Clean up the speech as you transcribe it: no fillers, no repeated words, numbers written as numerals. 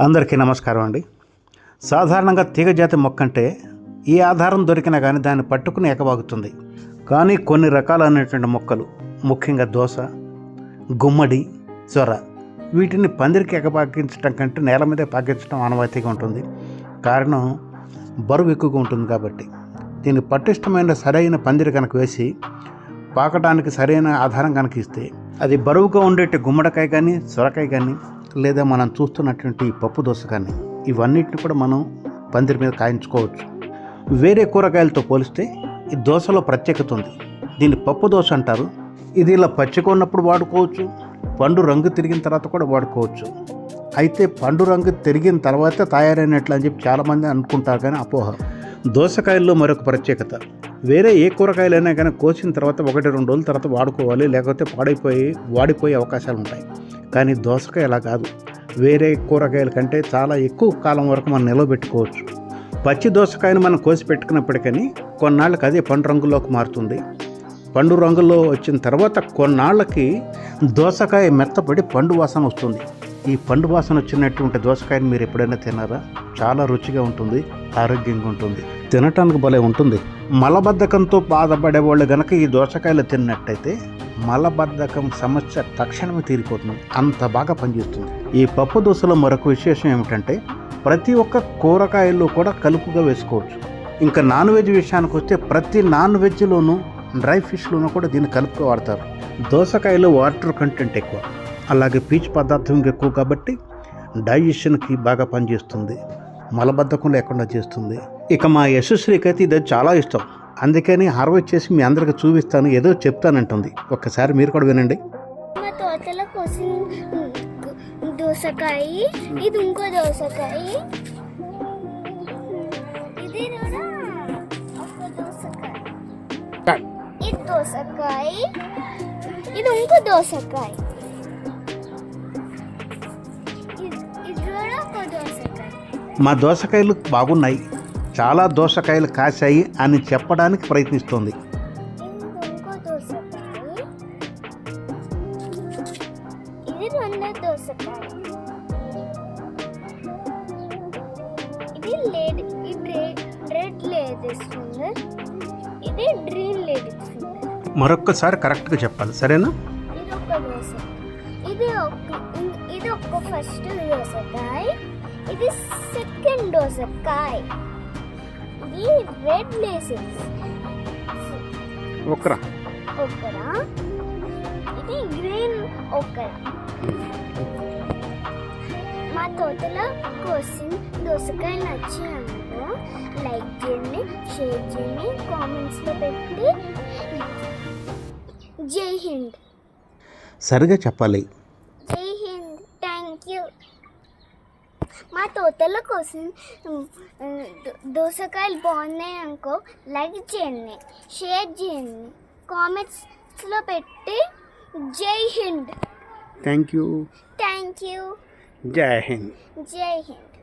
అందరికీ నమస్కారం అండి. సాధారణంగా తీగజాతి మొక్క అంటే ఏ ఆధారం దొరికినా కానీ దాన్ని పట్టుకుని ఎగబాగుతుంది. కానీ కొన్ని రకాలైనటువంటి మొక్కలు, ముఖ్యంగా దోస, గుమ్మడి, సొర, వీటిని పందిరికి ఎగబాగించడం కంటే నేల మీదే పాకించడం ఆనవాయితీగా ఉంటుంది. కారణం బరువు ఎక్కువగా ఉంటుంది కాబట్టి. దీన్ని పటిష్టమైన సరైన పందిరి కనుక వేసి పాకడానికి సరైన ఆధారం కనుక ఇస్తే అది బరువుగా ఉండేటి గుమ్మడికాయ కానీ, సొరకాయ కానీ, లేదా మనం చూస్తున్నటువంటి పప్పు దోస కానీ, ఇవన్నిటిని కూడా మనం పందిరి మీద కాయించుకోవచ్చు. వేరే కూరగాయలతో పోలిస్తే ఈ దోశలో ప్రత్యేకత ఉంది. దీన్ని పప్పు దోశ అంటారు. ఇది ఇలా పచ్చిగా ఉన్నప్పుడు వాడుకోవచ్చు, పండు రంగు తిరిగిన తర్వాత కూడా వాడుకోవచ్చు. అయితే పండు రంగు తిరిగిన తర్వాత తయారైనట్లు అని చెప్పి చాలామంది అనుకుంటారు, కానీ అపోహ. దోసకాయల్లో మరొక ప్రత్యేకత, వేరే ఏ కూరగాయలైనా కానీ కోసిన తర్వాత 1-2 రోజుల తర్వాత వాడుకోవాలి, లేకపోతే వాడిపోయే అవకాశాలు ఉంటాయి. కానీ దోసకాయ అలా కాదు. వేరే కూరగాయల కంటే చాలా ఎక్కువ కాలం వరకు మనం నిలవబెట్టుకోవచ్చు. పచ్చి దోసకాయను మనం కోసి పెట్టుకున్నప్పటికీ కొన్నాళ్ళకి అదే పండు రంగులోకి మారుతుంది. పండు రంగులో వచ్చిన తర్వాత కొన్నాళ్ళకి దోసకాయ మెత్తపడి పండు వాసన వస్తుంది. ఈ పండు వాసన వచ్చినటువంటి దోసకాయని మీరు ఎప్పుడైనా తిన్నారా? చాలా రుచిగా ఉంటుంది, ఆరోగ్యంగా ఉంటుంది, తినటానికి భలే ఉంటుంది. మలబద్ధకంతో బాధపడే వాళ్ళు కనుక ఈ దోసకాయలు తిన్నట్టయితే మలబద్ధకం సమస్య తక్షణమే తీరిపోతుంది. అంత బాగా పనిచేస్తుంది. ఈ పప్పు దోశలో మరొక విశేషం ఏమిటంటే ప్రతి ఒక్క కూరగాయల్లో కూడా కలుపుగా వేసుకోవచ్చు. ఇంకా నాన్ వెజ్ విషయానికి వస్తే ప్రతి నాన్ వెజ్లోనూ, డ్రై ఫిష్లోనూ కూడా దీన్ని కలుపుగా వాడతారు. దోసకాయలో వాటర్ కంటెంట్ ఎక్కువ, అలాగే పీచు పదార్థం ఎక్కువ కాబట్టి డైజెషన్కి బాగా పనిచేస్తుంది, మలబద్ధకం లేకుండా చేస్తుంది. ఇక మా యశస్వికి అయితే ఇది చాలా ఇష్టం. అందుకని హార్వెస్ట్ చేసి మీ అందరికి చూపిస్తాను, ఏదో చెప్తానంటుంది. ఒక్కసారి మీరు కూడా వినండి. మా తోటలో కోసిన దోసకాయ, ఇది ఇంకో దోసకాయ, ఇది కూడా ఒక దోసకాయ, ఇది దోసకాయ, ఇది ఇంకో దోసకాయ, ఇది కూడా ఒక దోసకాయ. మా దోసకాయలు బాగున్నాయి, చాలా దోసకాయలు కాశాయి అని చెప్పడానికి ప్రయత్నిస్తోంది. ఇంకో దోసకాయ, ఇది రెండో దోసకాయ, ఇది రెడ్ లేడీస్ ఫింగర్, ఇది గ్రీన్ లేడీస్ ఫింగర్. మరొక్కసారి కరెక్ట్గా చెప్పాలి, సరేనా? ఇది ఒక దోసకాయ, ఇది ఒక ఫస్ట్ దోసకాయ, ఇది సెకండ్ దోసకాయ, ఇది రెడ్ లేసెస్ ఒకరా, ఇది గ్రీన్ ఒకరా. మా తోటలో కోసిన దోసకాయ నచ్చినందుకు లైక్ చేయండి, షేర్ చేయండి, కామెంట్స్లో పెట్టి జై హింద్. సరిగా చెప్పాలి. జై హింద్. Thank you. మా తోటలో కోసం దోసకాయలు బాగున్నాయి అనుకో లైక్ చేయండి, షేర్ చేయండి, కామెంట్స్లో పెట్టి జై Hind. Thank you. Thank you. జై హింద్. జై హింద్.